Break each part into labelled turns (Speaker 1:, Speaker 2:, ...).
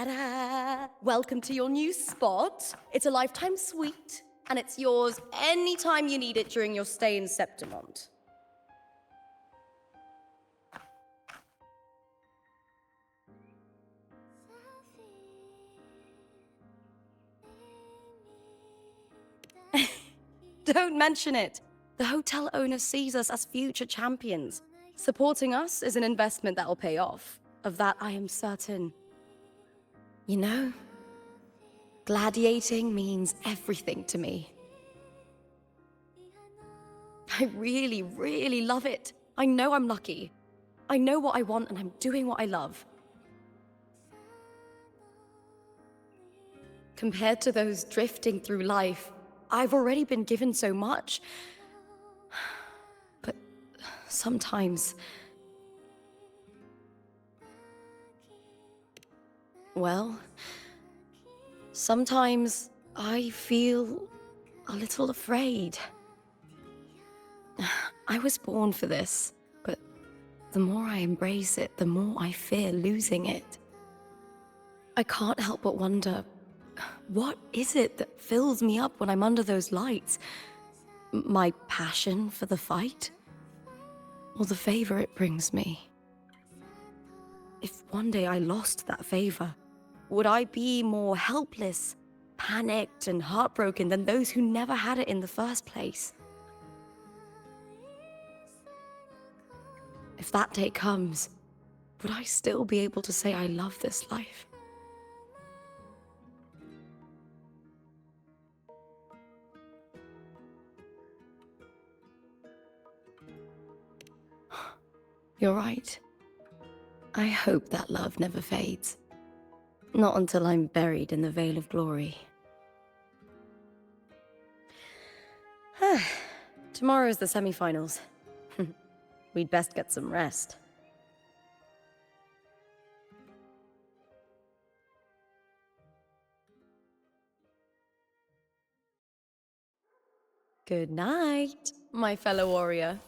Speaker 1: Ta-da! Welcome to your new spot. It's a lifetime suite, and it's yours anytime you need it during your stay in Septimont. Don't mention it. The hotel owner sees us as future champions. Supporting us is an investment that will pay off. Of that, I am certain. You know, gladiating means everything to me. I really, really love it. I know I'm lucky. I know what I want and I'm doing what I love. Compared to those drifting through life, I've already been given so much. But sometimes... well, sometimes I feel a little afraid. I was born for this, but the more I embrace it, the more I fear losing it. I can't help but wonder, what is it that fills me up when I'm under those lights? My passion for the fight? Or the favor it brings me? If one day I lost that favor, would I be more helpless, panicked, and heartbroken than those who never had it in the first place? If that day comes, would I still be able to say I love this life? You're right. I hope that love never fades. Not until I'm buried in the veil of glory. Tomorrow's the semi-finals. We'd best get some rest. Good night, my fellow warrior.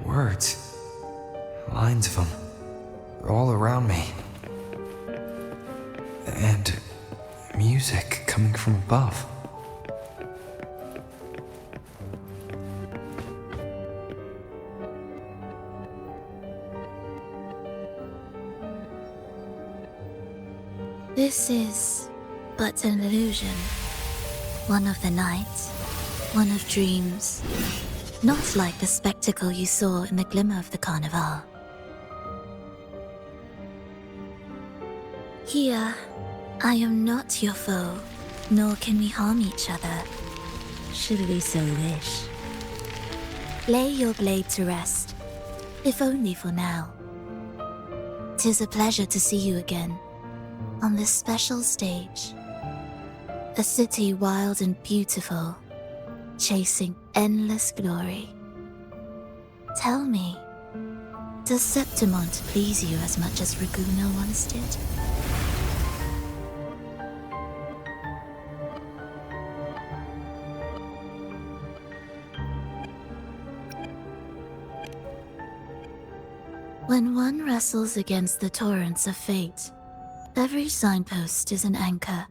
Speaker 2: Words. Lines of them. They're all around me. And music coming from above.
Speaker 3: This is but an illusion. One of the nights, one of dreams. Not like the spectacle you saw in the glimmer of the carnival. Here, I am not your foe, nor can we harm each other, should we so wish. Lay your blade to rest, if only for now. 'Tis a pleasure to see you again, on this special stage. A city wild and beautiful, chasing endless glory. Tell me, does Septimont please you as much as Ragusa once did? When one wrestles against the torrents of fate, every signpost is an anchor,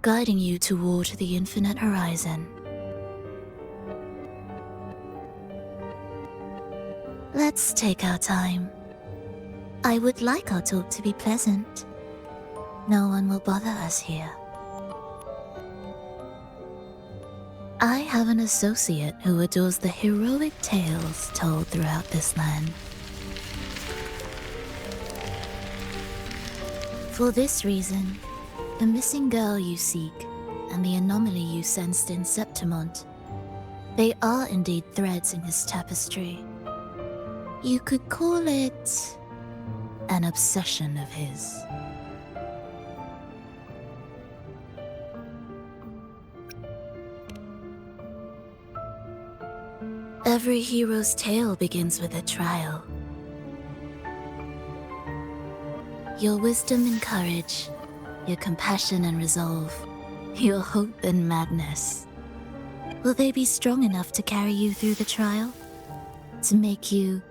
Speaker 3: guiding you toward the infinite horizon. Let's take our time. I would like our talk to be pleasant. No one will bother us here. I have an associate who adores the heroic tales told throughout this land. For this reason, the missing girl you seek and the anomaly you sensed in Septimont They are indeed threads in his tapestry. You could call it an obsession of his. Every hero's tale begins with a trial. Your wisdom and courage, your compassion and resolve, your hope and madness. Will they be strong enough to carry you through the trial? To make you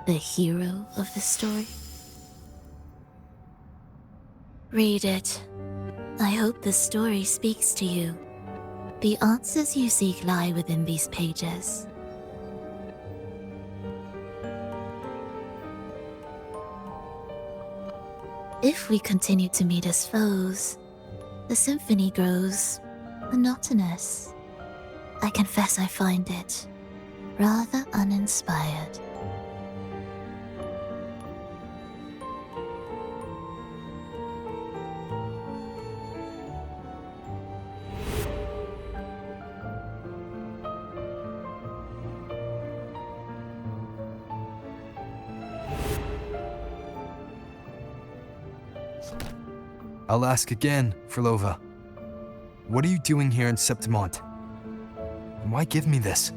Speaker 3: the hero of the story? Read it. I hope the story speaks to you. The answers you seek lie within these pages. If we continue to meet as foes, the symphony grows monotonous. I confess I find it rather uninspired.
Speaker 2: I'll ask again, Frolova. What are you doing here in Septimont? And why give me this?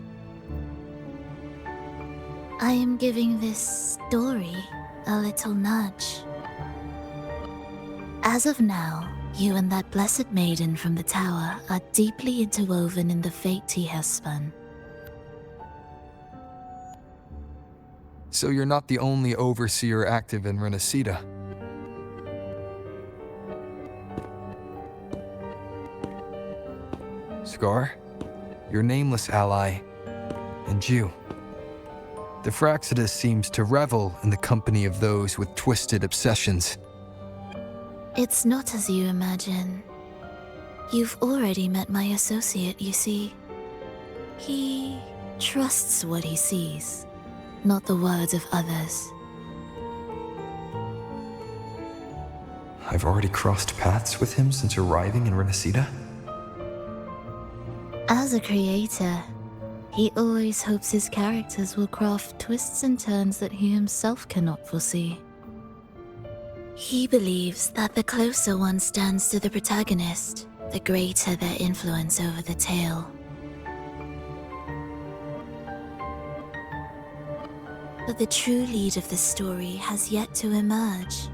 Speaker 3: I am giving this story a little nudge. As of now, you and that blessed maiden from the tower are deeply interwoven in the fate he has spun.
Speaker 2: So you're not the only overseer active in Renacida. Scar, your nameless ally, and you. The Fraxidus seems to revel in the company of those with twisted obsessions.
Speaker 3: It's not as you imagine. You've already met my associate, you see. He trusts what he sees, not the words of others.
Speaker 2: I've already crossed paths with him since arriving in Renacida.
Speaker 3: As a creator, he always hopes his characters will craft twists and turns that he himself cannot foresee. He believes that the closer one stands to the protagonist, the greater their influence over the tale. But the true lead of the story has yet to emerge.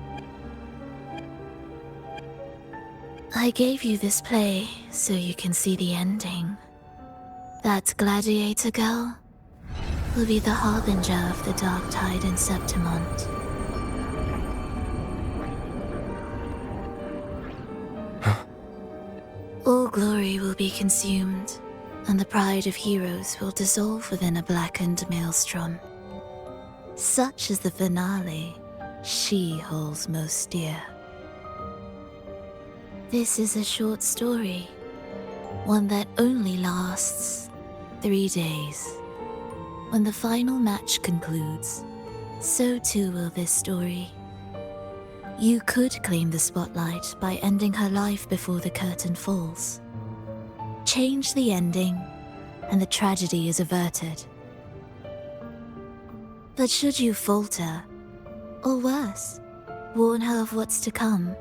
Speaker 3: I gave you this play so you can see the ending. That gladiator girl will be the harbinger of the dark tide in Septimont. All glory will be consumed, and the pride of heroes will dissolve within a blackened maelstrom. Such is the finale she holds most dear. This is a short story, one that only lasts 3 days. When the final match concludes, so too will this story. You could claim the spotlight by ending her life before the curtain falls. Change the ending, and the tragedy is averted. But should you falter, or worse, warn her of what's to come,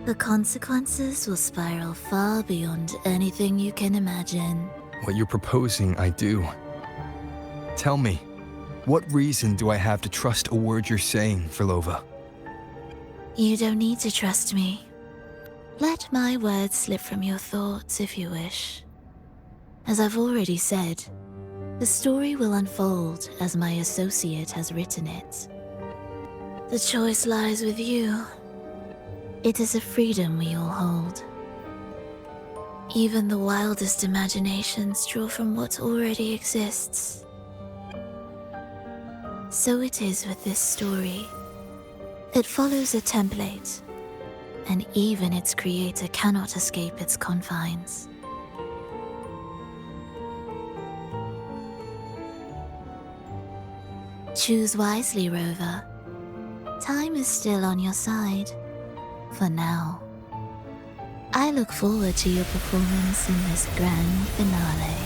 Speaker 3: the consequences will spiral far beyond anything you can imagine.
Speaker 2: What you're proposing, I do. Tell me, what reason do I have to trust a word you're saying, Frolova?
Speaker 3: You don't need to trust me. Let my words slip from your thoughts if you wish. As I've already said, the story will unfold as my associate has written it. The choice lies with you. It is a freedom we all hold. Even the wildest imaginations draw from what already exists. So it is with this story. It follows a template, and even its creator cannot escape its confines. Choose wisely, Rover. Time is still on your side. For now. I look forward to your performance in this grand finale.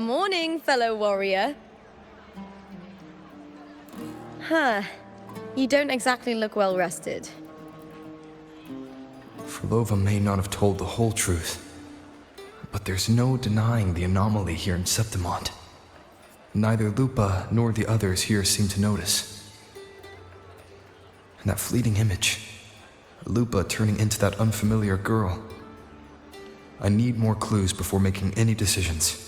Speaker 1: morning, fellow warrior. Huh. You don't exactly look well rested.
Speaker 2: Frolova may not have told the whole truth, but there's no denying the anomaly here in Septimont. Neither Lupa nor the others here seem to notice. And that fleeting image, Lupa turning into that unfamiliar girl. I need more clues before making any decisions.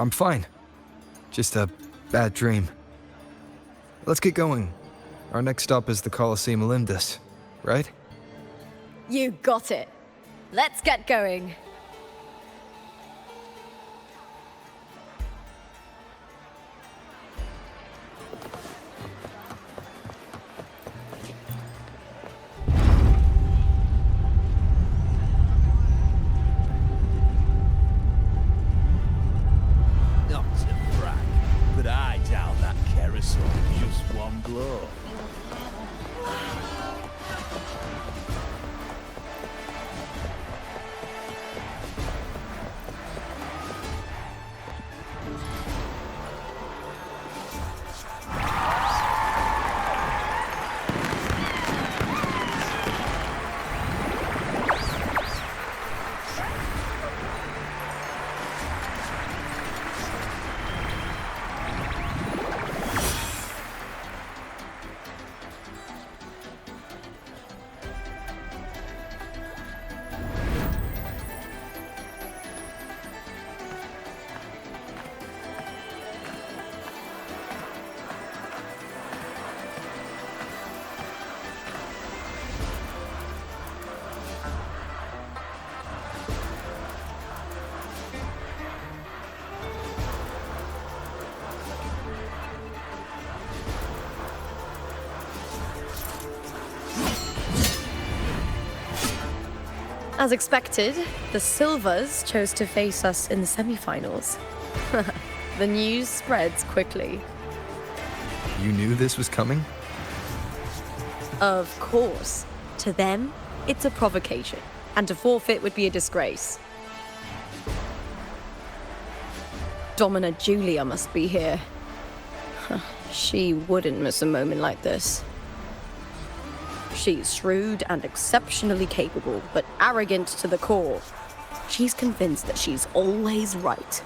Speaker 2: I'm fine. Just a bad dream. Let's get going. Our next stop is the Colosseum Olympus, right?
Speaker 1: You got it. Let's get going.
Speaker 4: Not to brag, but I doubt that carousel is just one blow.
Speaker 1: As expected, the Silvers chose to face us in the semifinals. The news spreads quickly.
Speaker 2: You knew this was coming?
Speaker 1: Of course. To them, it's a provocation, and to forfeit would be a disgrace. Domina Julia must be here. She wouldn't miss a moment like this. She's shrewd and exceptionally capable, but arrogant to the core. She's convinced that she's always right.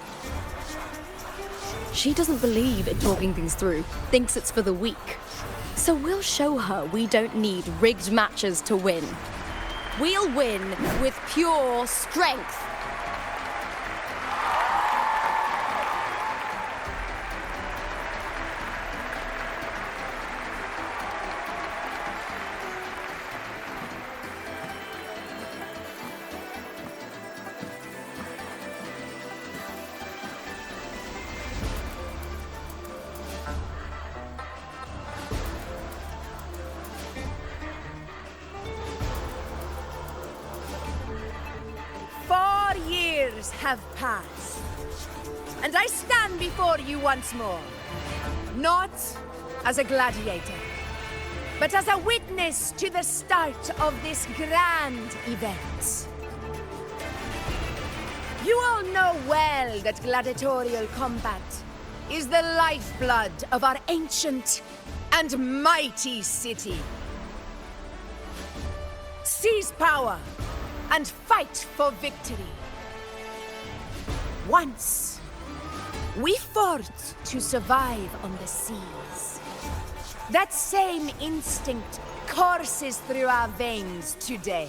Speaker 1: She doesn't believe in talking things through, thinks it's for the weak. So we'll show her we don't need rigged matches to win. We'll win with pure strength.
Speaker 5: Have passed, and I stand before you once more, not as a gladiator, but as a witness to the start of this grand event. You all know well that gladiatorial combat is the lifeblood of our ancient and mighty city. Seize power and fight for victory. Once, we fought to survive on the seas. That same instinct courses through our veins today.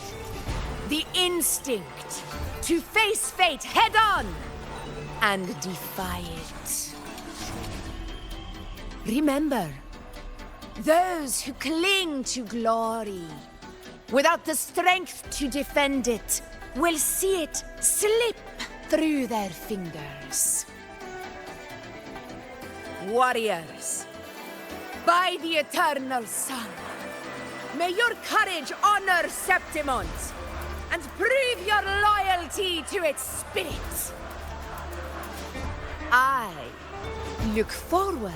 Speaker 5: The instinct to face fate head-on and defy it. Remember, those who cling to glory without the strength to defend it will see it slip through their fingers. Warriors, by the eternal sun, may your courage honor Septimont and prove your loyalty to its spirit. I look forward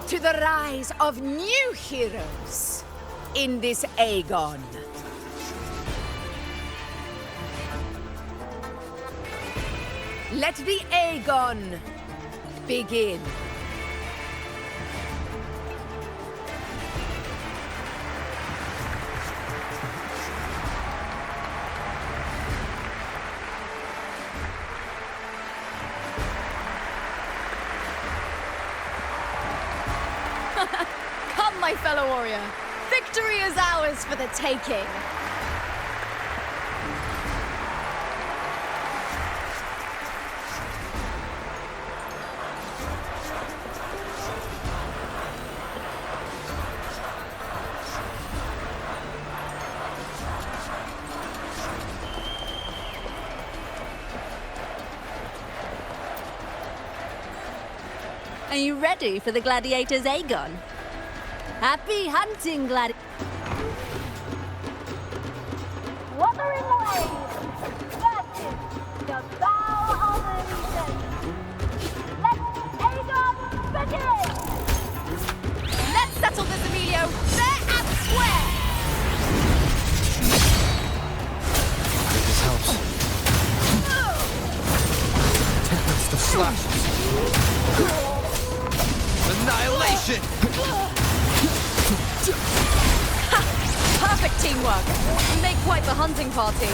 Speaker 5: to the rise of new heroes in this Aegon. Let the Aegon begin.
Speaker 1: Come, my fellow warrior. Victory is ours for the taking.
Speaker 6: Are you ready for the gladiators, Aegon? Happy hunting,
Speaker 3: Wuthering away! Versus the bow of the region! Let Aegon begin!
Speaker 1: Let's settle this, Emilio, fair and square!
Speaker 2: This helps. Tempest of slashes. Annihilation!
Speaker 1: Perfect teamwork. We make quite the hunting party.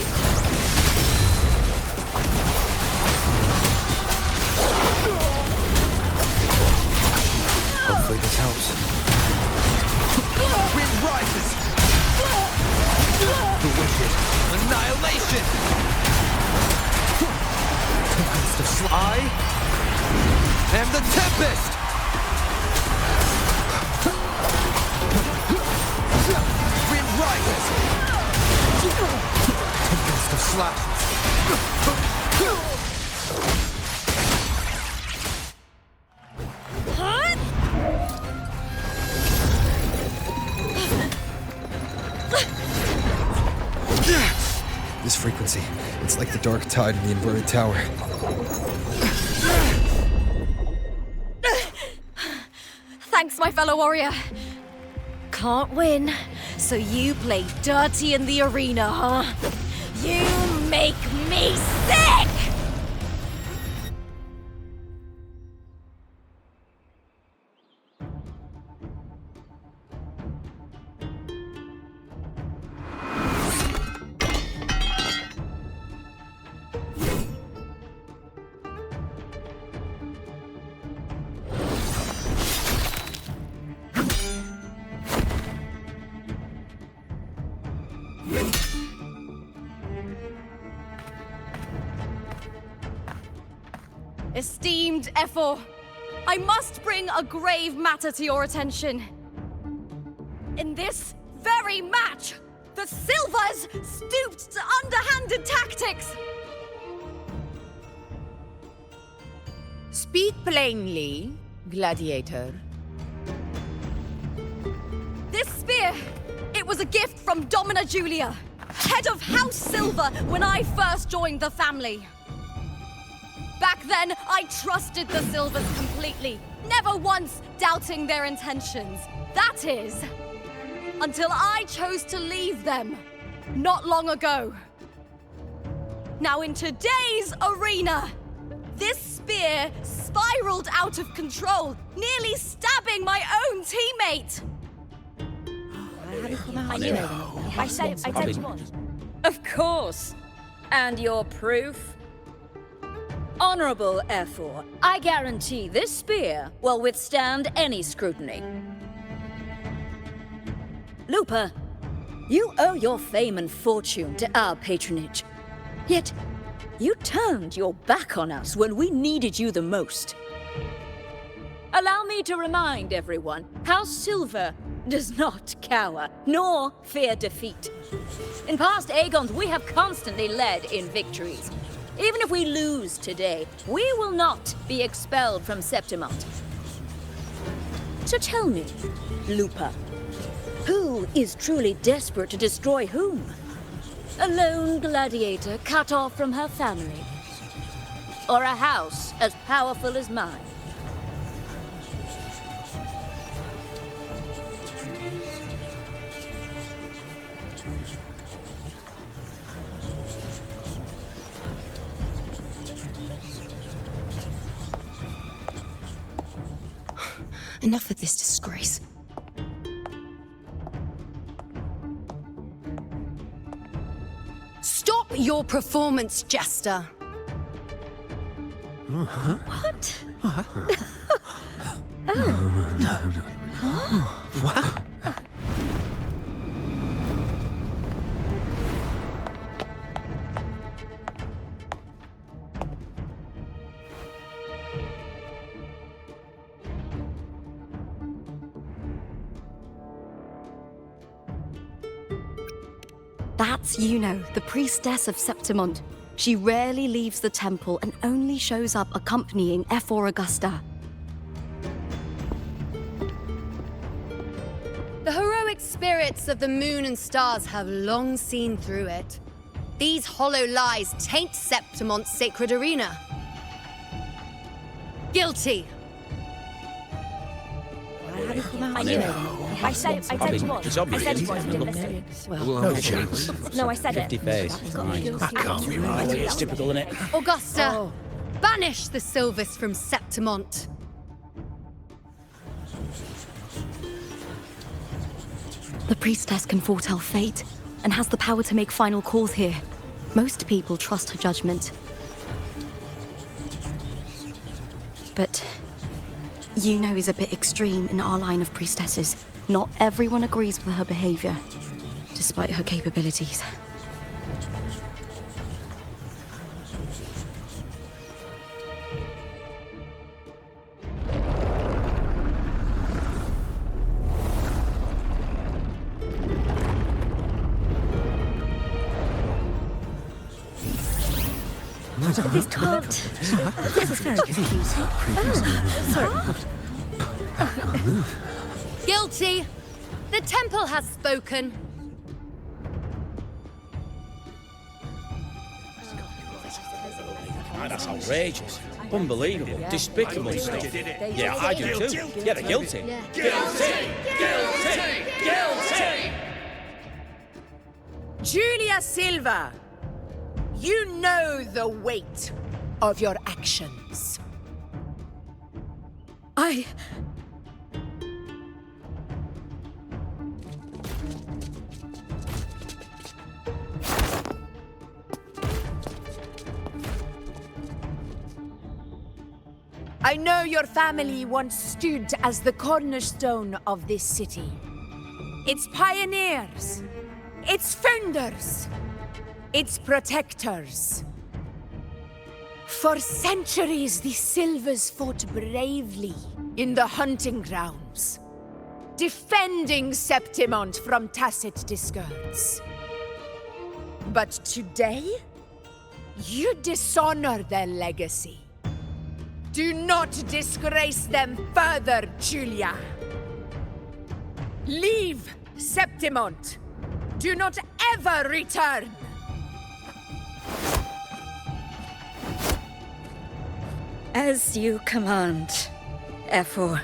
Speaker 2: Hopefully this helps. Wind rises! The wicked. Annihilation! Tempest of I am the Tempest! Wind rises! Tempest of slashes! This frequency, it's like the dark tide in the inverted tower.
Speaker 1: Thanks, my fellow warrior. Can't win, so you play dirty in the arena, huh? You make me sick! Esteemed Ephor, I must bring a grave matter to your attention. In this very match, the Silvers stooped to underhanded tactics.
Speaker 5: Speak plainly, gladiator.
Speaker 1: This spear, it was a gift from Domina Julia, head of House Silver when I first joined the family. Back then, I trusted the Silvers completely, never once doubting their intentions. That is, until I chose to leave them, not long ago. Now in today's arena, this spear spiraled out of control, nearly stabbing my own teammate.
Speaker 6: I said Of course. And your proof? Honorable Ephor, I guarantee this spear will withstand any scrutiny. Lupa, you owe your fame and fortune to our patronage. Yet, you turned your back on us when we needed you the most. Allow me to remind everyone, House Silver does not cower, nor fear defeat. In past Aegons, we have constantly led in victories. Even if we lose today, we will not be expelled from Septimont. So tell me, Lupa, who is truly desperate to destroy whom? A lone gladiator cut off from her family? Or a house as powerful as mine?
Speaker 1: Enough of this disgrace. Stop your performance, Jester! What?
Speaker 7: What?
Speaker 1: That's Yuno, the priestess of Septimont. She rarely leaves the temple and only shows up accompanying F4 Augusta. The heroic spirits of the moon and stars have long seen through it. These hollow lies taint Septimont's sacred arena. Guilty!
Speaker 8: I knew it. I said it was.
Speaker 4: It's obvious.
Speaker 8: I said it was. You didn't listen.
Speaker 7: No chance.
Speaker 8: No, I said it.
Speaker 4: 50 face.
Speaker 7: That can't be right.
Speaker 4: It's typical, isn't it?
Speaker 1: Augusta, banish the Silvers from Septimont. The priestess can foretell fate and has the power to make final calls here. Most people trust her judgment. But Yuno is a bit extreme in our line of priestesses. Not everyone agrees with her behavior, despite her capabilities.
Speaker 8: This can't. This is very confusing. Sorry.
Speaker 1: Guilty! The temple has spoken.
Speaker 4: That's outrageous. Unbelievable. Despicable stuff. Yeah, I do too. Yeah, they're guilty. Guilty!
Speaker 5: Julia Silva, you know the weight of your actions. I know your family once stood as the cornerstone of this city. Its pioneers, its founders, its protectors. For centuries, the Silvers fought bravely in the hunting grounds, defending Septimont from tacit discards. But today, you dishonor their legacy. Do not disgrace them further, Julia. Leave Septimont. Do not ever return.
Speaker 6: As you command, F4.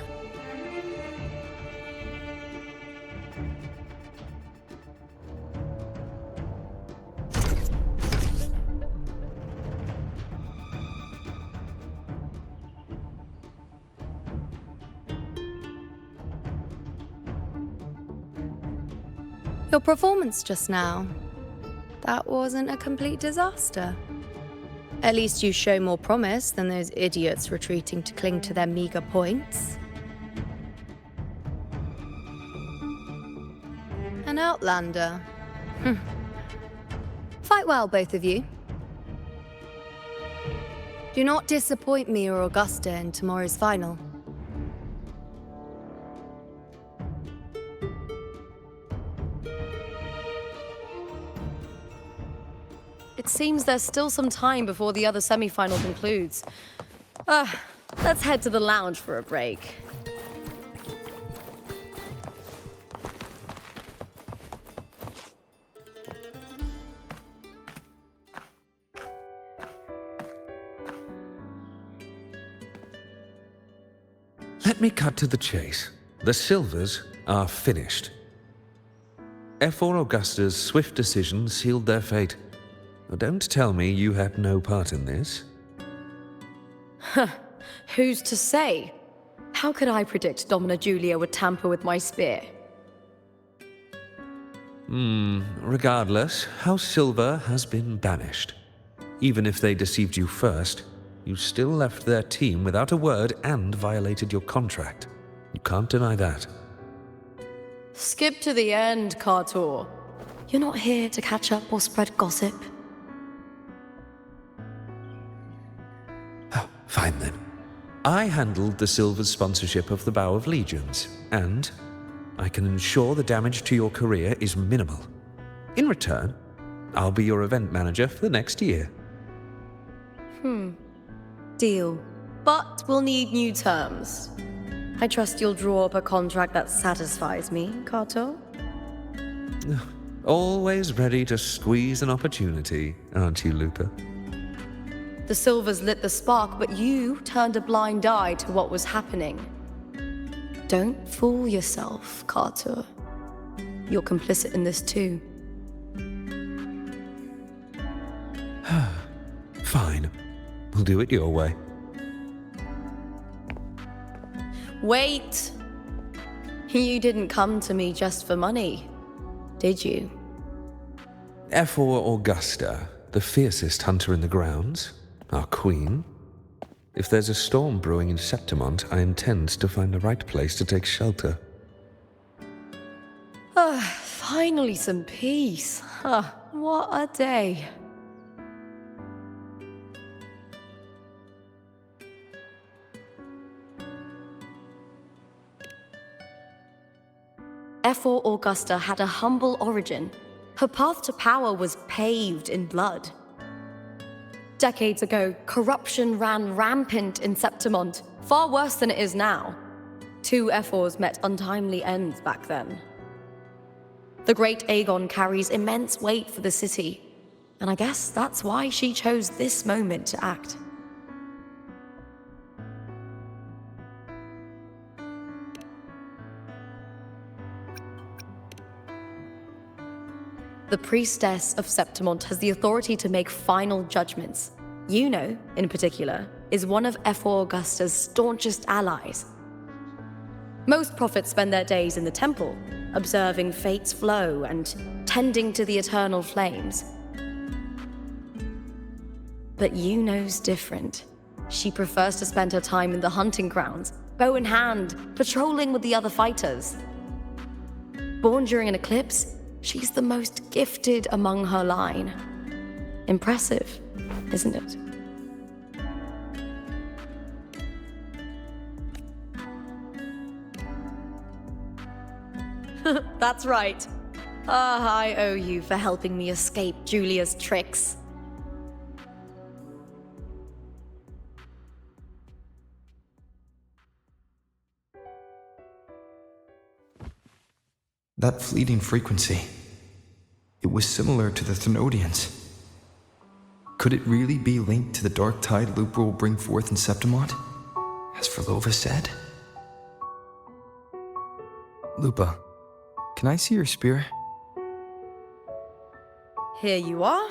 Speaker 1: Your performance just now, that wasn't a complete disaster. At least you show more promise than those idiots retreating to cling to their meager points. An outlander. Fight well, both of you. Do not disappoint me or Augusta in tomorrow's final. It seems there's still some time before the other semi-final concludes. Let's head to the lounge for a break.
Speaker 7: Let me cut to the chase. The Silvers are finished. F4 Augusta's swift decision sealed their fate. Don't tell me you had no part in this.
Speaker 1: Who's to say? How could I predict Domina Julia would tamper with my spear?
Speaker 7: Regardless, House Silver has been banished. Even if they deceived you first, you still left their team without a word and violated your contract. You can't deny that.
Speaker 1: Skip to the end, Kartor. You're not here to catch up or spread gossip.
Speaker 7: Oh, fine then. I handled the Silver's sponsorship of the Bow of Legions, and I can ensure the damage to your career is minimal. In return, I'll be your event manager for the next year.
Speaker 1: Deal. But we'll need new terms. I trust you'll draw up a contract that satisfies me, Kartor?
Speaker 7: Always ready to squeeze an opportunity, aren't you, Lupa?
Speaker 1: The Silvers lit the spark, but you turned a blind eye to what was happening. Don't fool yourself, Kartor. You're complicit in this too.
Speaker 7: Fine. We'll do it your way.
Speaker 1: Wait! You didn't come to me just for money, did you?
Speaker 7: Ephor Augusta, the fiercest hunter in the grounds, our queen. If there's a storm brewing in Septimont, I intend to find the right place to take shelter.
Speaker 1: Finally some peace. What a day. Ephor Augusta had a humble origin. Her path to power was paved in blood. Decades ago, corruption ran rampant in Septimont, far worse than it is now. 2 Ephors met untimely ends back then. The great Aegon carries immense weight for the city, and I guess that's why she chose this moment to act. The priestess of Septimont has the authority to make final judgments. Yuno, in particular, is one of Ephor Augusta's staunchest allies. Most prophets spend their days in the temple, observing fate's flow and tending to the eternal flames. But Yuno's different. She prefers to spend her time in the hunting grounds, bow in hand, patrolling with the other fighters. Born during an eclipse, she's the most gifted among her line. Impressive, isn't it? That's right. I owe you for helping me escape Julia's tricks.
Speaker 2: That fleeting frequency. It was similar to the Thenodians. Could it really be linked to the dark tide Lupa will bring forth in Septimont, as Verlova said? Lupa, can I see your spear?
Speaker 1: Here you are.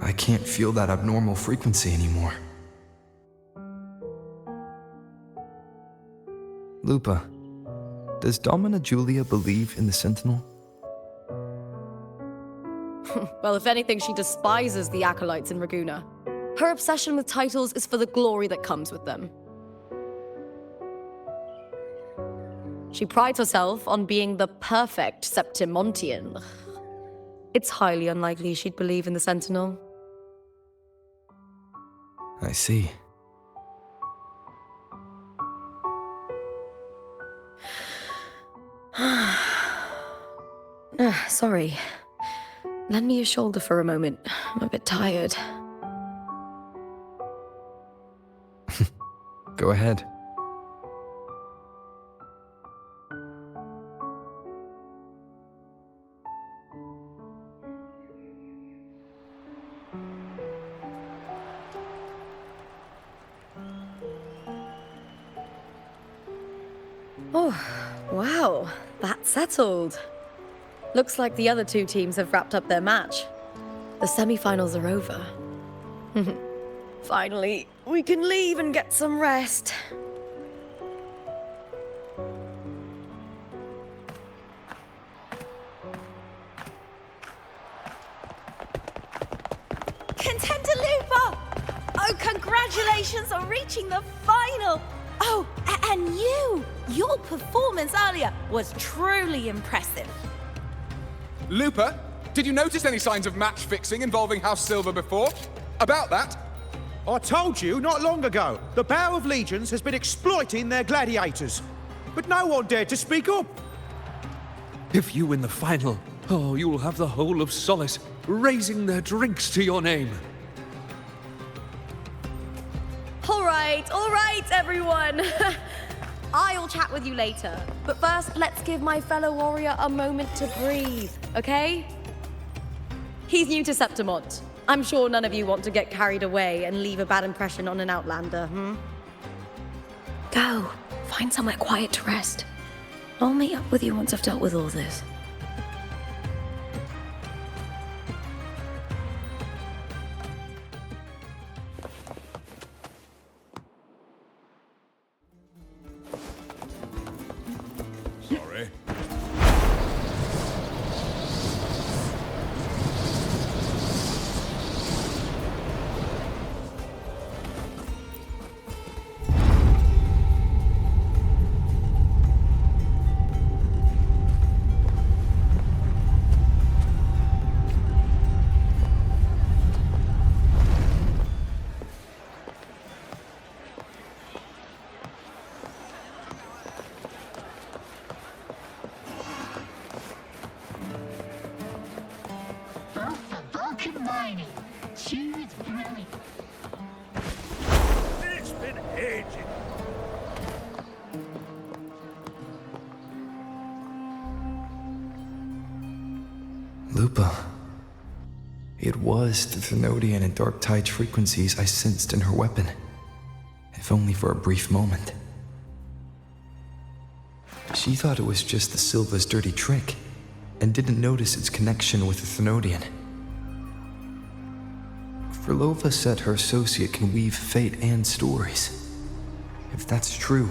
Speaker 2: I can't feel that abnormal frequency anymore. Lupa, does Domina Julia believe in the Sentinel?
Speaker 1: Well, if anything, she despises the acolytes in Raguna. Her obsession with titles is for the glory that comes with them. She prides herself on being the perfect Septimontian. It's highly unlikely she'd believe in the Sentinel.
Speaker 2: I see.
Speaker 1: Sorry. Lend me your shoulder for a moment. I'm a bit tired.
Speaker 2: Go ahead.
Speaker 1: Oh, Wow, that's settled. Looks like the other two teams have wrapped up their match. The semi-finals are over. Finally, we can leave and get some rest.
Speaker 8: Contender Lupa! Oh, congratulations on reaching the final! Oh, and you! Your performance earlier was truly impressive.
Speaker 9: Lupa, did you notice any signs of match fixing involving House Silver before? About that?
Speaker 10: I told you not long ago, the Bow of Legions has been exploiting their gladiators. But no one dared to speak up.
Speaker 7: If you win the final, oh, you'll have the whole of Solace raising their drinks to your name.
Speaker 1: All right, everyone. I'll chat with you later. But first, let's give my fellow warrior a moment to breathe, okay? He's new to Septimont. I'm sure none of you want to get carried away and leave a bad impression on an outlander, Go. Find somewhere quiet to rest. I'll meet up with you once I've dealt with all this.
Speaker 4: Sorry. It's been ages.
Speaker 2: Lupa. It was the Thenodian and Dark Tide frequencies I sensed in her weapon, if only for a brief moment. She thought it was just the Silva's dirty trick, and didn't notice its connection with the Thenodian. Frolova said her associate can weave fate and stories. If that's true,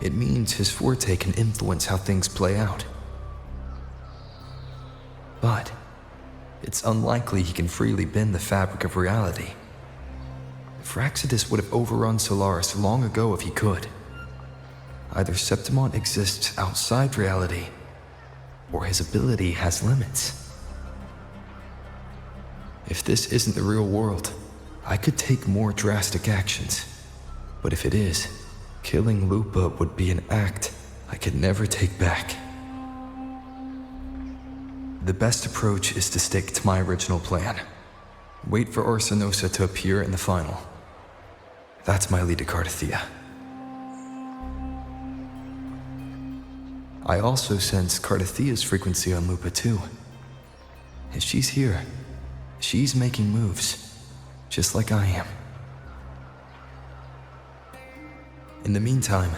Speaker 2: it means his forte can influence how things play out. But it's unlikely he can freely bend the fabric of reality. Fraxidus would have overrun Solaris long ago if he could. Either Septimont exists outside reality, or his ability has limits. If this isn't the real world, I could take more drastic actions. But if it is, killing Lupa would be an act I could never take back. The best approach is to stick to my original plan. Wait for Arsinosa to appear in the final. That's my lead to Cardathia. I also sense Cardathia's frequency on Lupa too. If she's here, she's making moves, just like I am. In the meantime,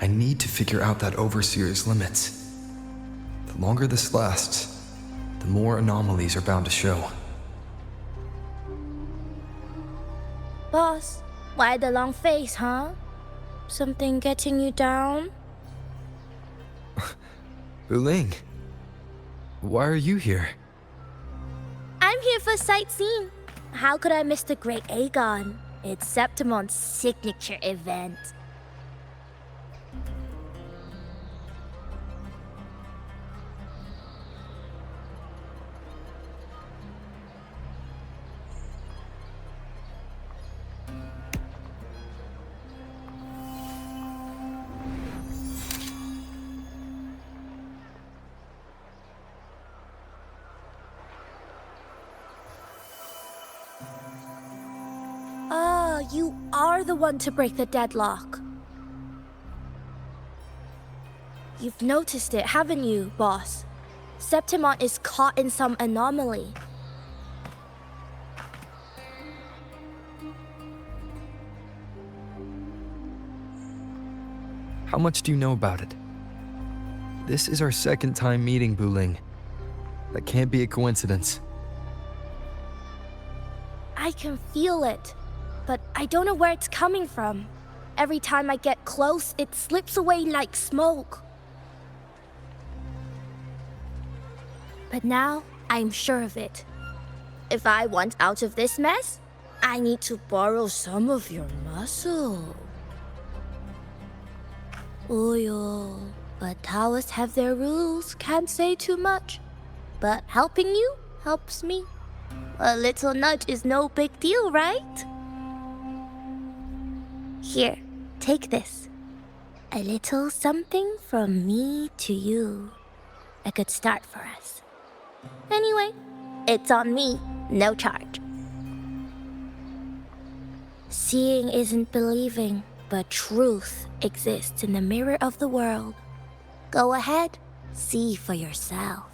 Speaker 2: I need to figure out that Overseer's limits. The longer this lasts, the more anomalies are bound to show.
Speaker 3: Boss, why the long face, huh? Something getting you down?
Speaker 2: Wuling, why are you here?
Speaker 3: I'm here for sightseeing. How could I miss the Great Aegon? It's Septimont's signature event. You are the one to break the deadlock. You've noticed it, haven't you, boss? Septimont is caught in some anomaly.
Speaker 2: How much do you know about it? This is our second time meeting, Buling. That can't be a coincidence.
Speaker 11: I can feel it, but I don't know where it's coming from. Every time I get close, it slips away like smoke. But now, I'm sure of it. If I want out of this mess, I need to borrow some of your muscle. Oyo, but Taoists have their rules, can't say too much. But helping you helps me. A little nudge is no big deal, right? Here, take this. A little something from me to you. A good start for us. Anyway, it's on me, no charge. Seeing isn't believing, but truth exists in the mirror of the world. Go ahead, see for yourself.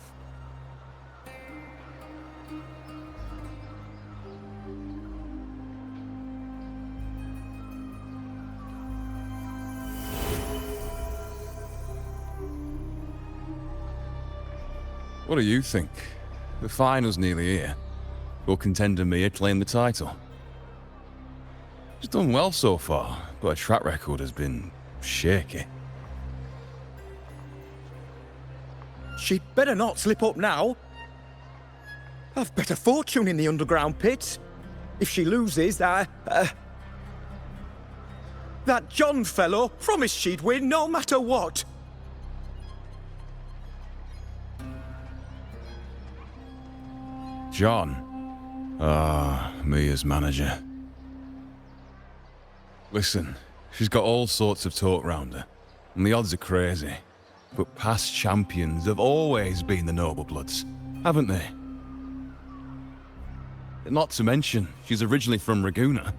Speaker 9: What do you think? The final's nearly here. Will contender Mia claim the title? She's done well so far, but her track record has been shaky.
Speaker 10: She'd better not slip up now. I've better fortune in the underground pits. If she loses, that John fellow promised she'd win no matter what.
Speaker 9: John? Mia's manager. Listen, she's got all sorts of talk round her, and the odds are crazy. But past champions have always been the noble bloods, haven't they? Not to mention, she's originally from Raguna.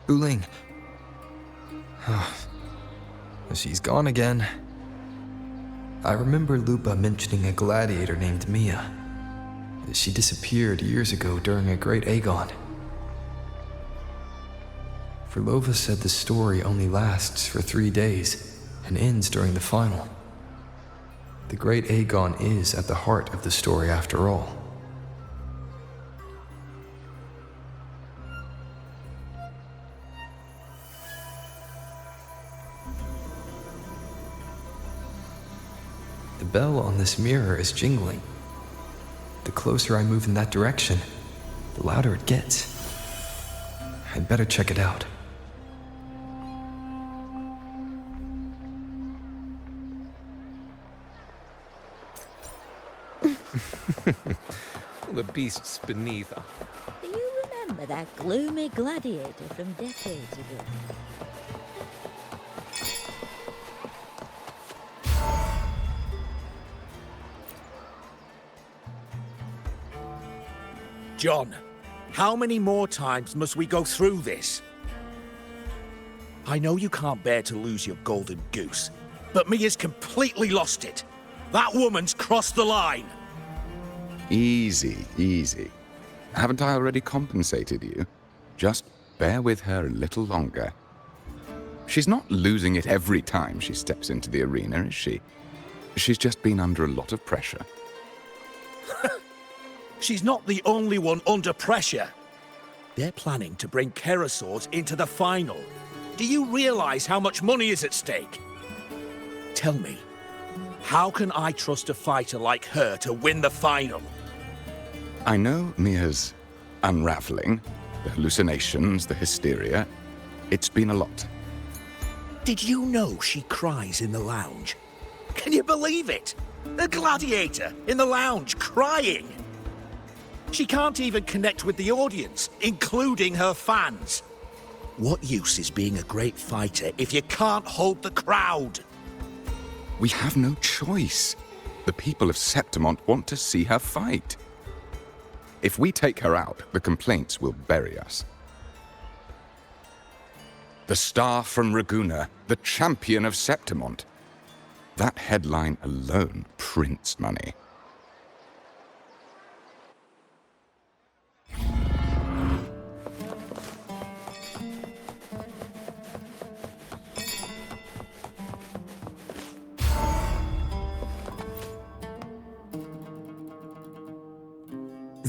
Speaker 2: Buling. She's gone again. I remember Lupa mentioning a gladiator named Mia. She disappeared years ago during a great Aegon. Verlova said the story only lasts for 3 days and ends during the final. The great Aegon is at the heart of the story after all. The bell on this mirror is jingling. The closer I move in that direction, the louder it gets. I'd better check it out.
Speaker 7: The beasts beneath are.
Speaker 6: Do you remember that gloomy gladiator from decades ago?
Speaker 10: John, how many more times must we go through this? I know you can't bear to lose your golden goose, but Mia's completely lost it. That woman's crossed the line.
Speaker 12: Easy, easy. Haven't I already compensated you? Just bear with her a little longer. She's not losing it every time she steps into the arena, is she? She's just been under a lot of pressure.
Speaker 10: She's not the only one under pressure. They're planning to bring Keresaurs into the final. Do you realize how much money is at stake? Tell me, how can I trust a fighter like her to win the final?
Speaker 12: I know Mia's unraveling, the hallucinations, the hysteria. It's been a lot.
Speaker 10: Did you know she cries in the lounge? Can you believe it? A gladiator in the lounge crying. She can't even connect with the audience, including her fans. What use is being a great fighter if you can't hold the crowd?
Speaker 12: We have no choice. The people of Septimont want to see her fight. If we take her out, the complaints will bury us. The star from Raguna, the champion of Septimont. That headline alone prints money.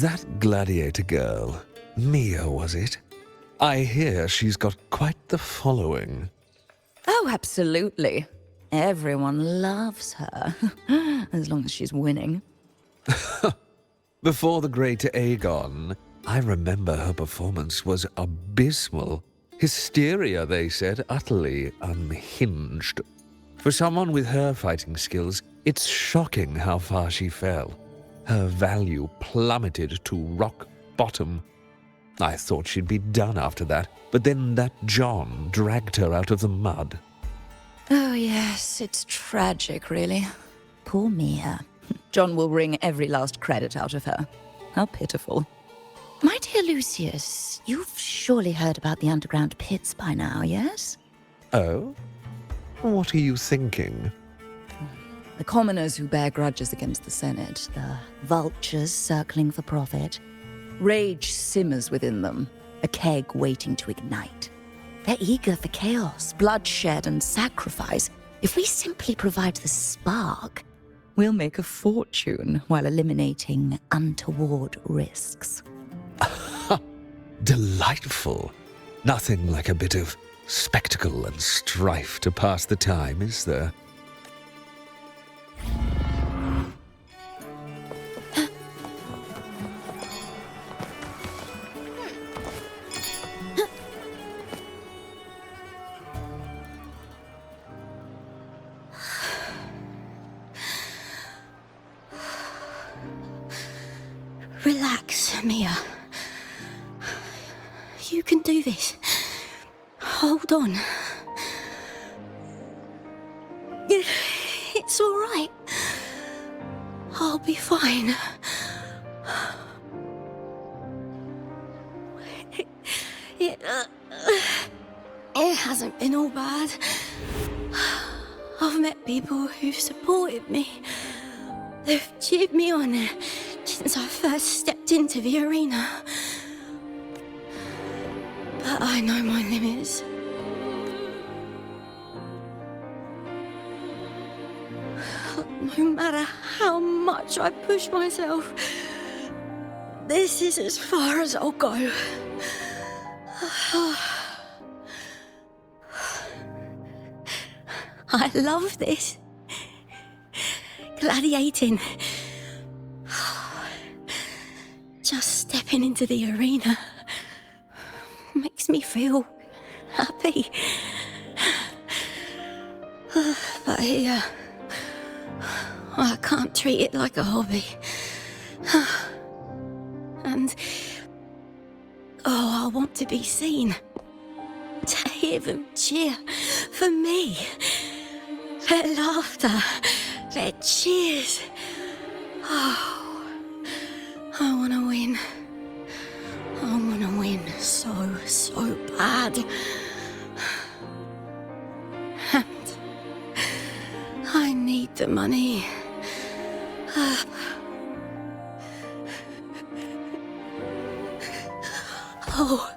Speaker 7: That gladiator girl, Mia, was it? I hear she's got quite the following.
Speaker 6: Oh, absolutely. Everyone loves her, as long as she's winning.
Speaker 7: Before the great Aegon, I remember her performance was abysmal. Hysteria, they said, utterly unhinged. For someone with her fighting skills, it's shocking how far she fell. Her value plummeted to rock bottom. I thought she'd be done after that, but then that John dragged her out of the mud.
Speaker 6: Oh, yes, it's tragic, really. Poor Mia. John will wring every last credit out of her. How pitiful. My dear Lucius, you've surely heard about the underground pits by now, yes?
Speaker 7: Oh? What are you thinking?
Speaker 6: The commoners who bear grudges against the Senate, the vultures circling for profit. Rage simmers within them, a keg waiting to ignite. They're eager for chaos, bloodshed, and sacrifice. If we simply provide the spark, we'll make a fortune while eliminating untoward risks.
Speaker 7: Delightful. Nothing like a bit of spectacle and strife to pass the time, is there?
Speaker 1: Relax, Mia. You can do this. Hold on. It's all right. I'll be fine. It hasn't been all bad. I've met people who've supported me. They've cheered me on since I first stepped into the arena. But I know my limits. No matter how much I push myself, this is as far as I'll go. I love this. Gladiating. Just stepping into the arena makes me feel happy. But here, I can't treat it like a hobby. And, I want to be seen. To hear them cheer for me. Their laughter, their cheers. Oh, I want to win. I want to win so bad. And I need the money. Oh,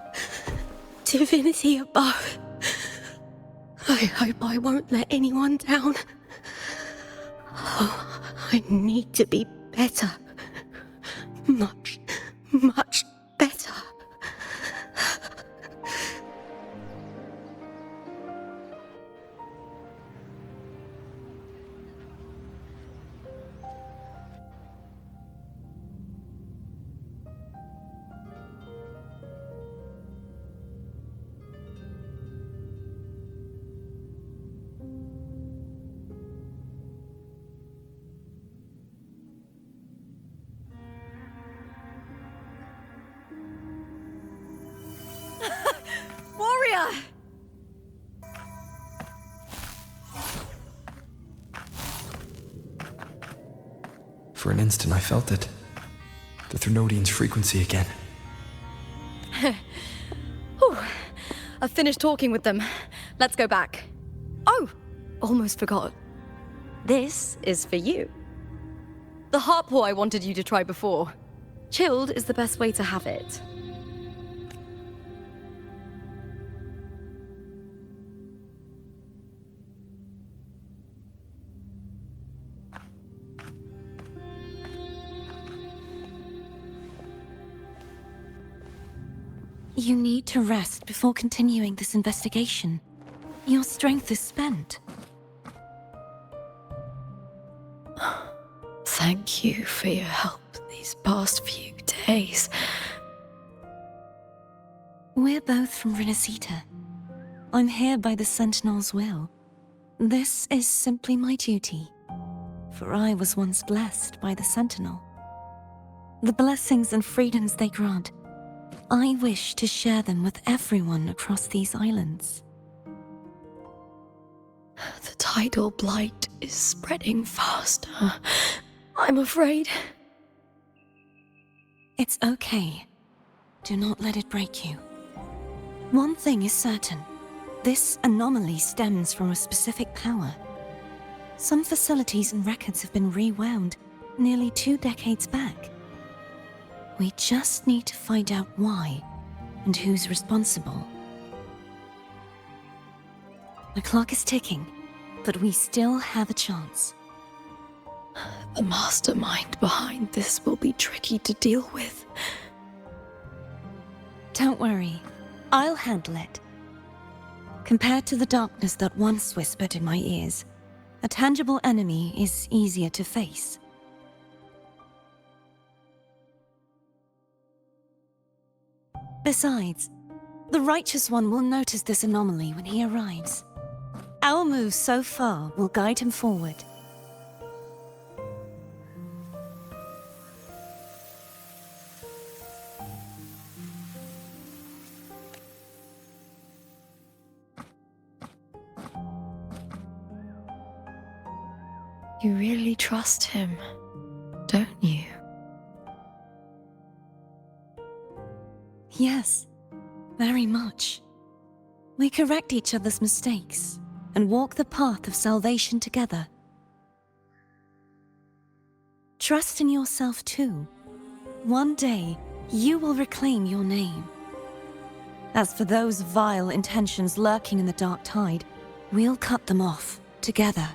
Speaker 1: divinity above. I hope I won't let anyone down. Oh, I need to be better. Much better.
Speaker 6: Warrior!
Speaker 2: For an instant, I felt it. The Thrunodian's frequency again.
Speaker 1: Whew. I've finished talking with them. Let's go back. Oh, almost forgot. This is for you. The heart pour I wanted you to try before. Chilled is the best way to have it.
Speaker 13: You need to rest before continuing this investigation. Your strength is spent.
Speaker 1: Thank you for your help these past few days.
Speaker 13: We're both from Renacita. I'm here by the Sentinel's will. This is simply my duty, for I was once blessed by the Sentinel. The blessings and freedoms they grant, I wish to share them with everyone across these islands.
Speaker 1: The tidal blight is spreading faster. I'm afraid.
Speaker 13: It's okay. Do not let it break you. One thing is certain. This anomaly stems from a specific power. Some facilities and records have been rewound nearly 2 decades back. We just need to find out why and who's responsible. The clock is ticking, but we still have a chance.
Speaker 1: The mastermind behind this will be tricky to deal with.
Speaker 13: Don't worry, I'll handle it. Compared to the darkness that once whispered in my ears, a tangible enemy is easier to face. Besides, the Righteous One will notice this anomaly when he arrives. Our moves so far will guide him forward.
Speaker 1: You really trust him, don't you?
Speaker 13: Yes, very much. We correct each other's mistakes and walk the path of salvation together. Trust in yourself too. One day, you will reclaim your name. As for those vile intentions lurking in the dark tide, we'll cut them off together.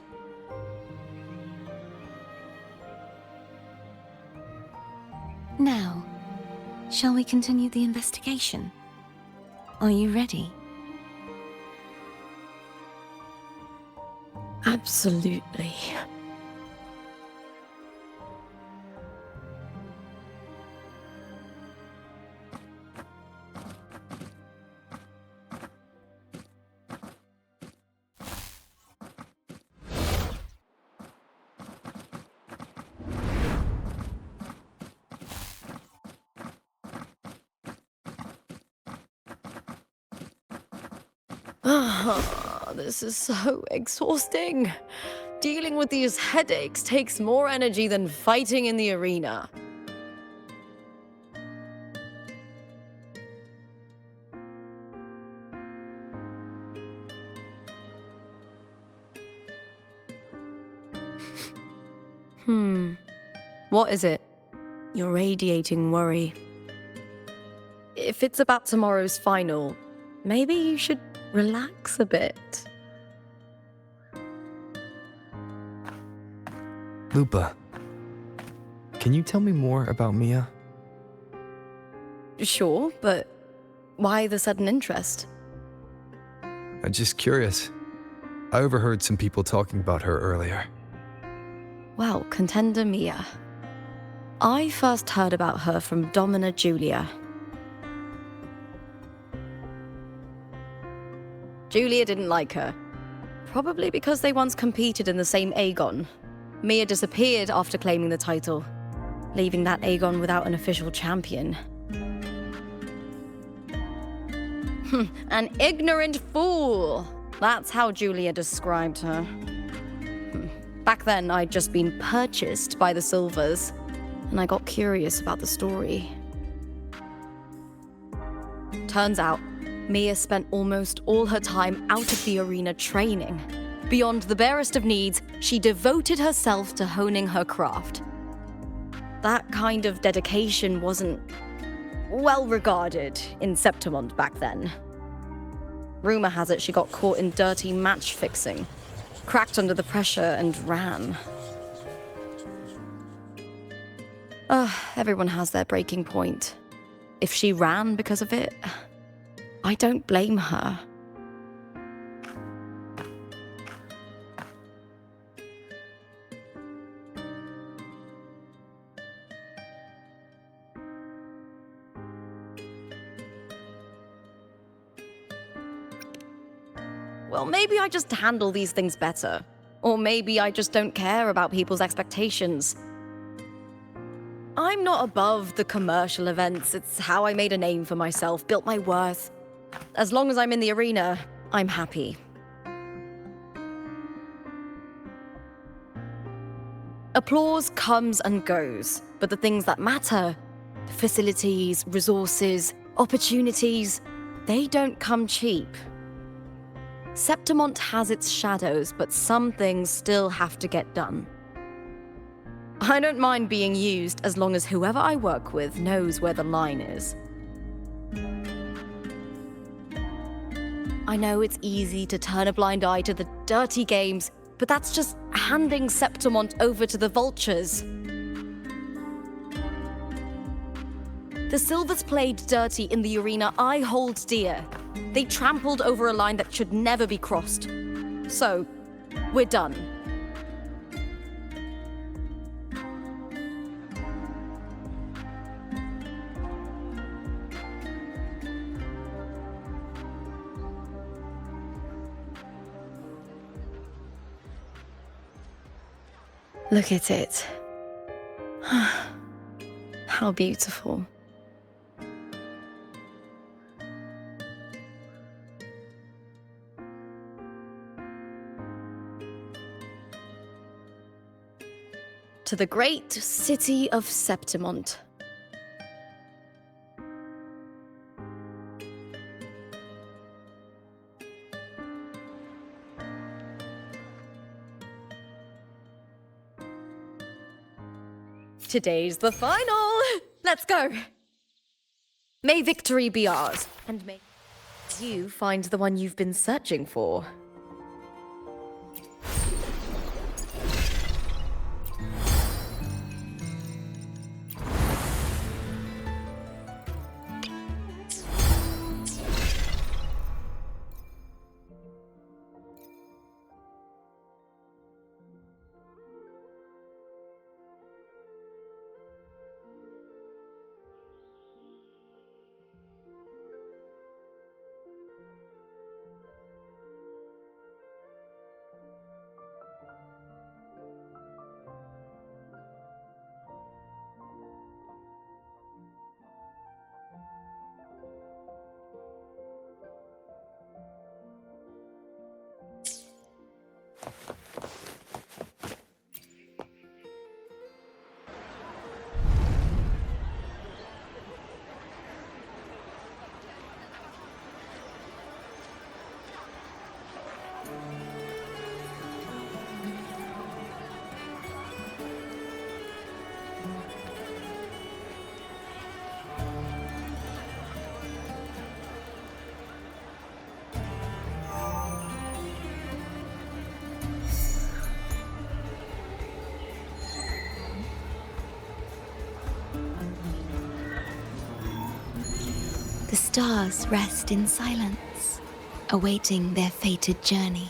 Speaker 13: Now, shall we continue the investigation? Are you ready?
Speaker 1: Absolutely. This is so exhausting. Dealing with these headaches takes more energy than fighting in the arena. What is it? You're radiating worry. If it's about tomorrow's final, maybe you should relax a bit.
Speaker 2: Lupa, can you tell me more about Mia?
Speaker 1: Sure, but why the sudden interest?
Speaker 2: I'm just curious. I overheard some people talking about her earlier.
Speaker 1: Well, contender Mia. I first heard about her from Domina Julia. Julia didn't like her. Probably because they once competed in the same Aegon. Mia disappeared after claiming the title, leaving that Aegon without an official champion. An ignorant fool! That's how Julia described her. Back then, I'd just been purchased by the Silvers, and I got curious about the story. Turns out, Mia spent almost all her time out of the arena training. Beyond the barest of needs, she devoted herself to honing her craft. That kind of dedication wasn't well regarded in Septimont back then. Rumor has it she got caught in dirty match fixing, cracked under the pressure and ran. Everyone has their breaking point. If she ran because of it, I don't blame her. Well, maybe I just handle these things better. Or maybe I just don't care about people's expectations. I'm not above the commercial events. It's how I made a name for myself, built my worth. As long as I'm in the arena, I'm happy. Applause comes and goes, but the things that matter, facilities, resources, opportunities, they don't come cheap. Septimont has its shadows, but some things still have to get done. I don't mind being used as long as whoever I work with knows where the line is. I know it's easy to turn a blind eye to the dirty games, but that's just handing Septimont over to the vultures. The Silvers played dirty in the arena I hold dear. They trampled over a line that should never be crossed. So, we're done. Look at it. How beautiful. To the great city of Septimont. Today's the final! Let's go! May victory be ours, and may you find the one you've been searching for.
Speaker 3: The stars rest in silence, awaiting their fated journey.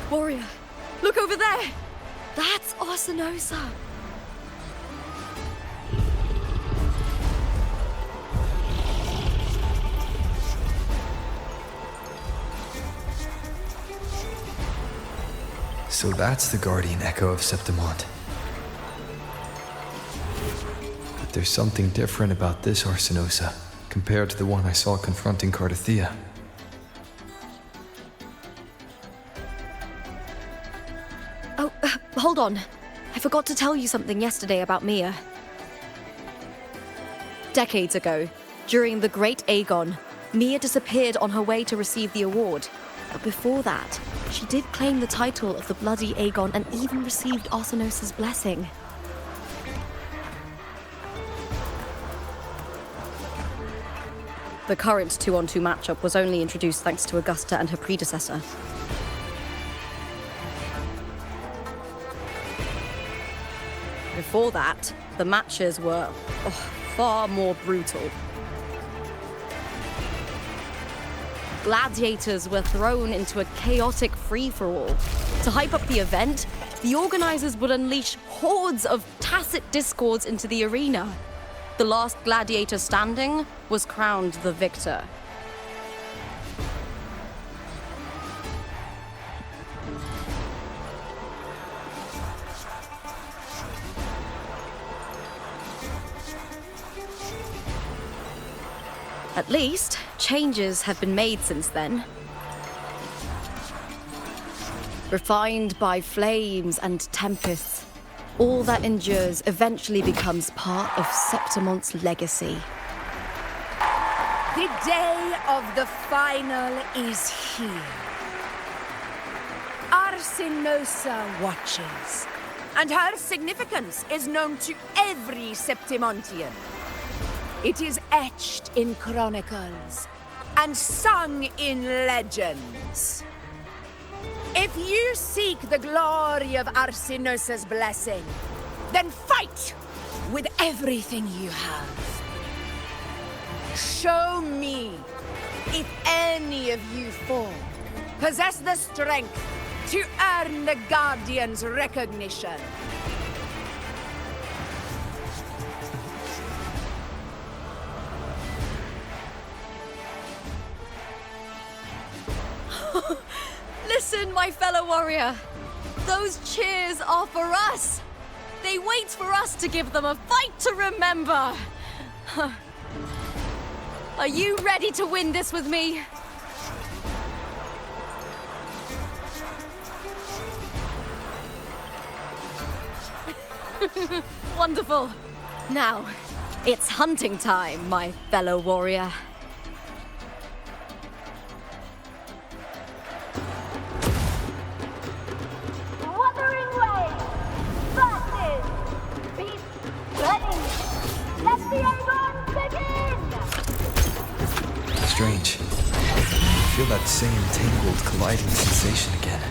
Speaker 1: Warrior, look over there! That's Arsinosa!
Speaker 2: So that's the guardian echo of Septimont. But there's something different about this Arsinosa compared to the one I saw confronting Cardathea.
Speaker 1: Oh, hold on. I forgot to tell you something yesterday about Mia. Decades ago, during the Great Aegon, Mia disappeared on her way to receive the award. But before that, she did claim the title of the Bloody Aegon and even received Arsinosa's blessing. The current 2-on-2 matchup was only introduced thanks to Augusta and her predecessor. Before that, the matches were far more brutal. Gladiators were thrown into a chaotic free-for-all. To hype up the event, the organizers would unleash hordes of tacit discords into the arena. The last gladiator standing was crowned the victor. At least, changes have been made since then. Refined by flames and tempests, all that endures eventually becomes part of Septimont's legacy.
Speaker 5: The day of the final is here. Arsinosa watches, and her significance is known to every Septimontian. It is etched in chronicles and sung in legends. If you seek the glory of Arsinosa's blessing, then fight with everything you have. Show me if any of you four possess the strength to earn the Guardian's recognition.
Speaker 1: Listen, my fellow warrior. Those cheers are for us. They wait for us to give them a fight to remember. Are you ready to win this with me? Wonderful. Now, it's hunting time, my fellow warrior.
Speaker 11: Wuthering Waves versus Beast Ready. Let the Aegon begin!
Speaker 2: Strange. I feel that same tangled, colliding sensation again.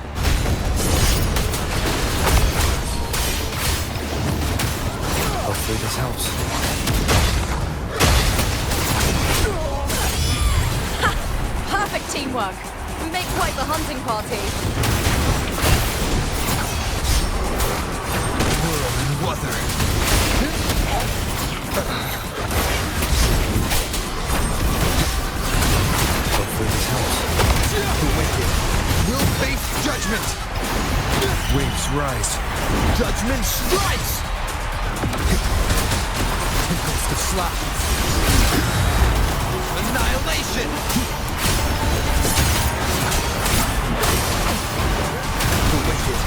Speaker 2: Hopefully this helps.
Speaker 1: Ha! Perfect teamwork. We make quite the hunting party.
Speaker 2: Wuthering. Hopefully this helps. The wicked will face judgment. Waves rise. Judgment strikes. Here goes the slap. Annihilation. The wicked.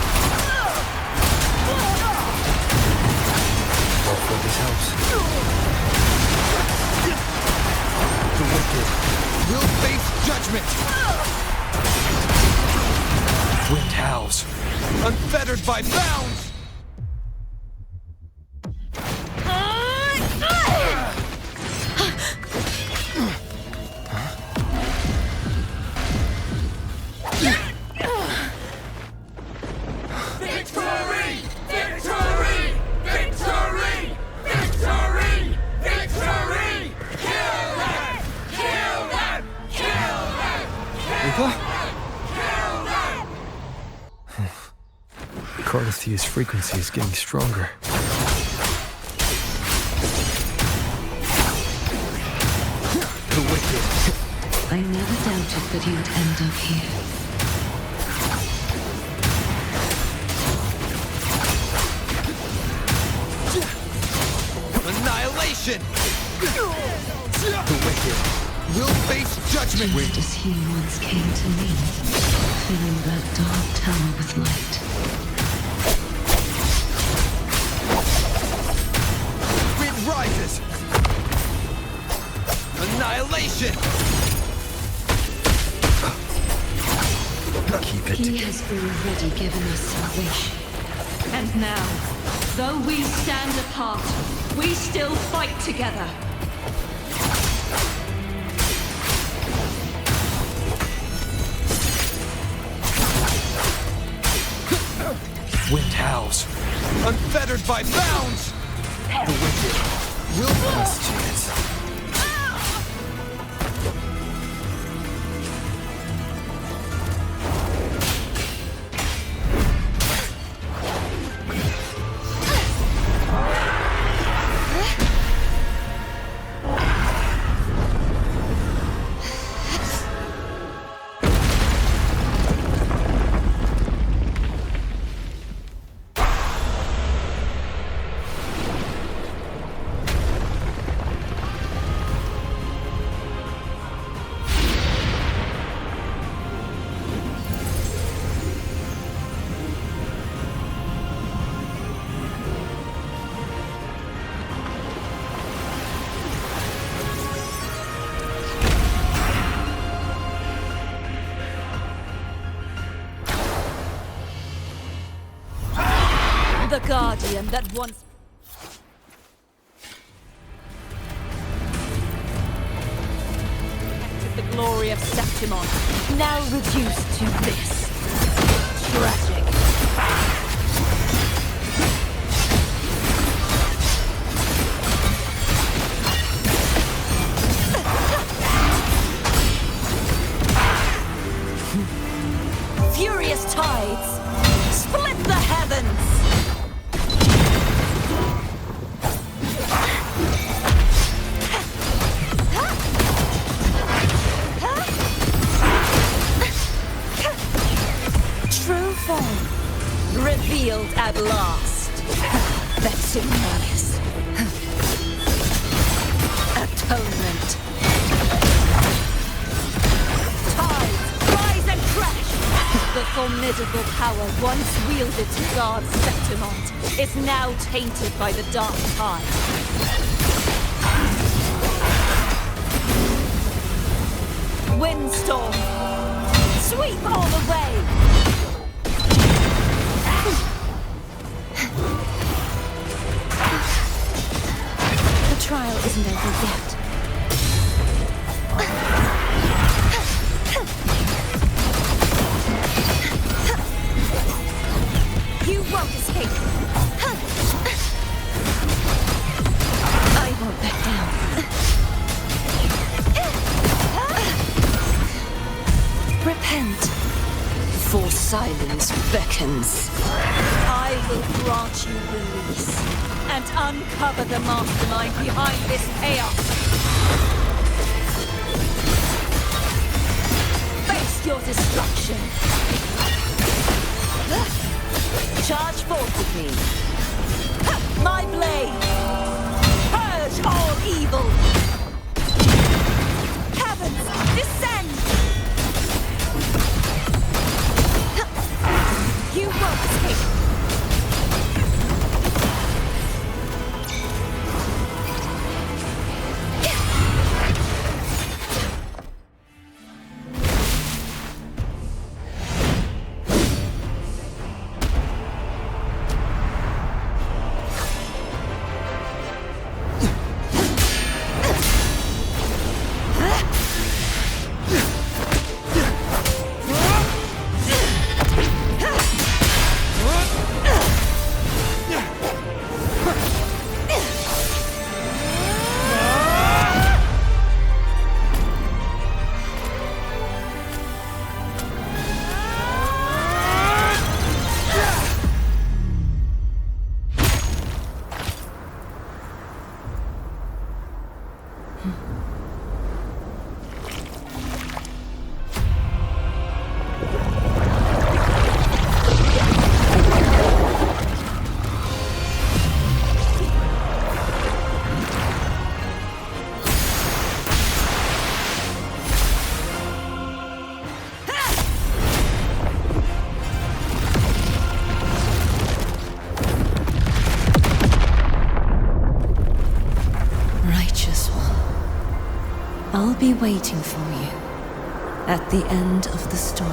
Speaker 2: Hopefully this helps. The wicked will face judgment. Wind howls, unfettered by bounds. Cardathea's frequency is getting stronger. The wicked.
Speaker 13: I never doubted that you'd end up here.
Speaker 2: annihilation! The wicked will face judgment!
Speaker 14: Just as he once came to me, filling that dark tower with light.
Speaker 2: It rises! Annihilation! Keep it.
Speaker 14: He has already given us salvation.
Speaker 15: And now, though we stand apart, we still fight together.
Speaker 2: Wind howls, unfettered by bounds! The wicked will question it.
Speaker 6: The Guardian that once... protected the glory of Septimont, now reduced to this. Tragic. Furious tides! Split the heavens! True form revealed at last. Septimont. Atonement. Tides rise and crash. The formidable power once wielded to guard Septimont is now tainted by the dark tide. Windstorm. Sweep all away! The trial isn't over yet. You won't escape! I won't back down. Repent, for silence beckons. I will grant you release and uncover the mastermind behind this chaos. Face your destruction. Charge forth with me. My blade. Purge all evil. Heavens, descend. You won't escape!
Speaker 13: be waiting for you at the end of the story.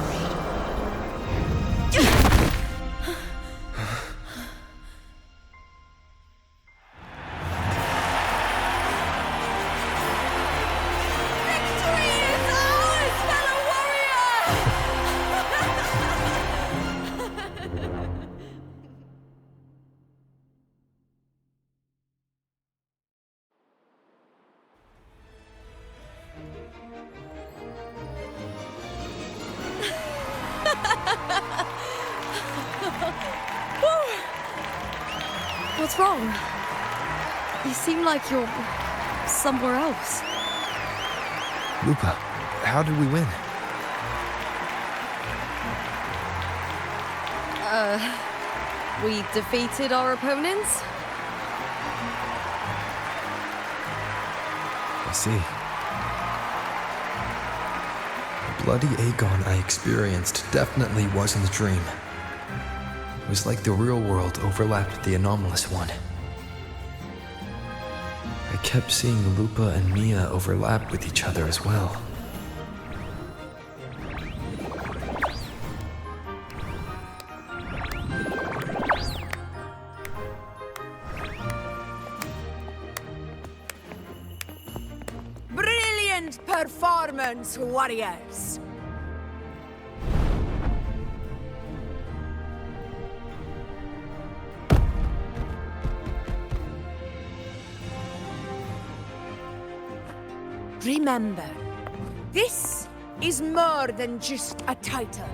Speaker 1: What's wrong? You seem like you're somewhere else.
Speaker 2: Lupa, how did we win?
Speaker 1: We defeated our opponents?
Speaker 2: I see. The bloody Aegon I experienced definitely wasn't a dream. It was like the real world overlapped with the anomalous one. I kept seeing Lupa and Mia overlap with each other as well.
Speaker 5: Brilliant performance, warriors! Remember, this is more than just a title.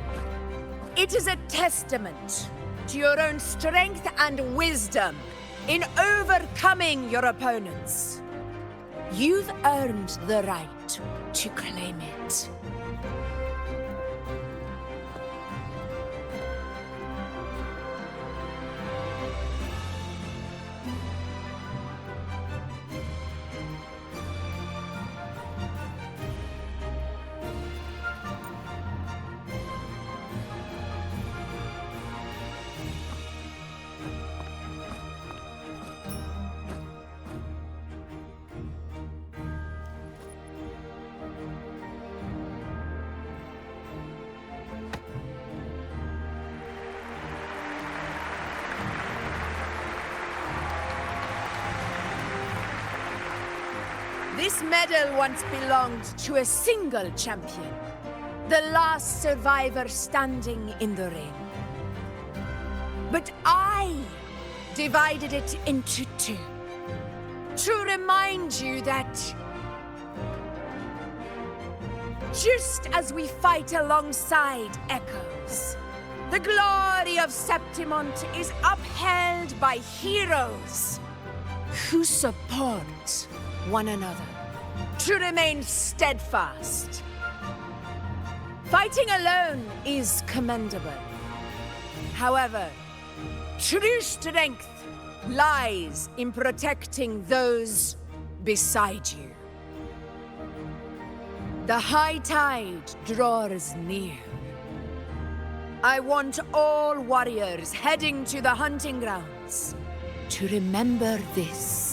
Speaker 5: It is a testament to your own strength and wisdom in overcoming your opponents. You've earned the right to claim it. This medal once belonged to a single champion, the last survivor standing in the ring. But I divided it into two, to remind you that just as we fight alongside echoes, the glory of Septimont is upheld by heroes who support one another, to remain steadfast. Fighting alone is commendable. However, true strength lies in protecting those beside you. The high tide draws near. I want all warriors heading to the hunting grounds to remember this.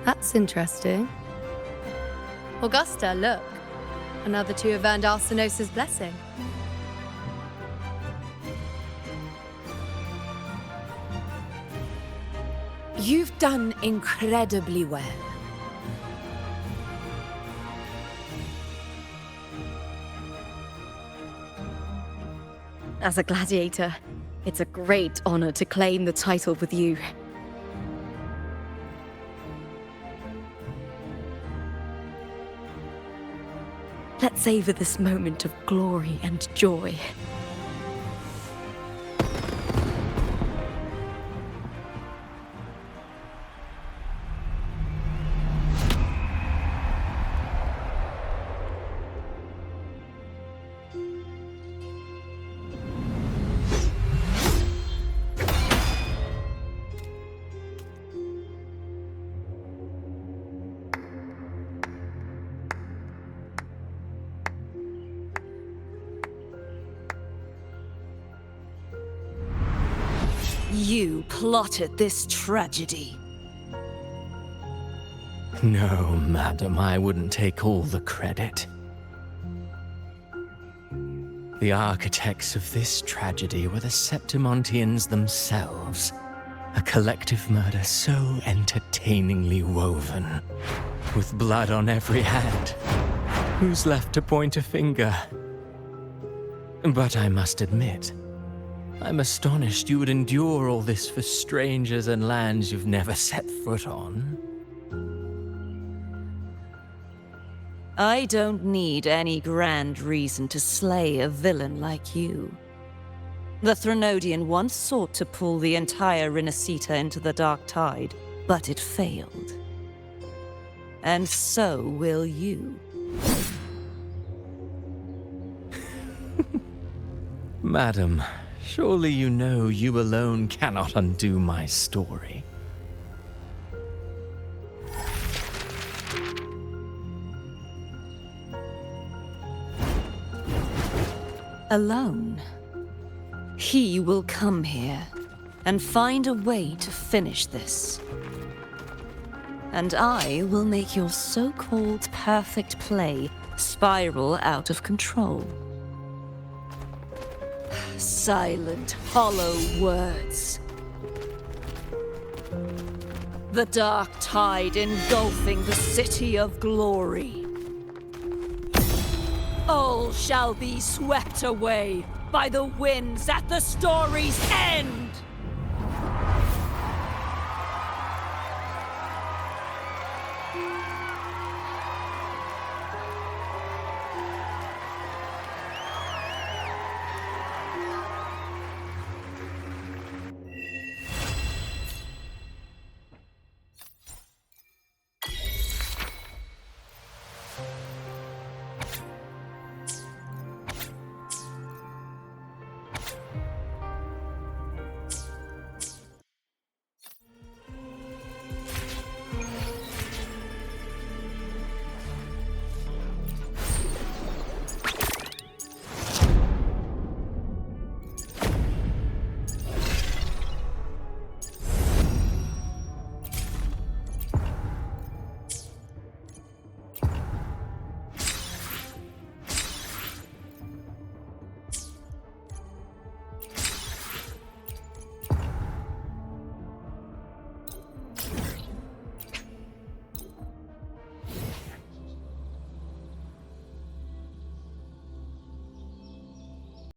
Speaker 1: That's interesting. Augusta, look. Another two have earned Arsenos's blessing.
Speaker 5: You've done incredibly well.
Speaker 1: As a gladiator, it's a great honor to claim the title with you. Let's savor this moment of glory and joy.
Speaker 6: You plotted this tragedy.
Speaker 16: No, madam, I wouldn't take all the credit. The architects of this tragedy were the Septimontians themselves. A collective murder so entertainingly woven, with blood on every hand. Who's left to point a finger? But I must admit, I'm astonished you would endure all this for strangers and lands you've never set foot on.
Speaker 6: I don't need any grand reason to slay a villain like you. The Threnodian once sought to pull the entire Rinascita into the Dark Tide, but it failed. And so will you.
Speaker 16: Madam, surely you know you alone cannot undo my story.
Speaker 6: Alone. He will come here and find a way to finish this. And I will make your so-called perfect play spiral out of control. Silent, hollow words. The dark tide engulfing the city of glory. All shall be swept away by the winds at the story's end!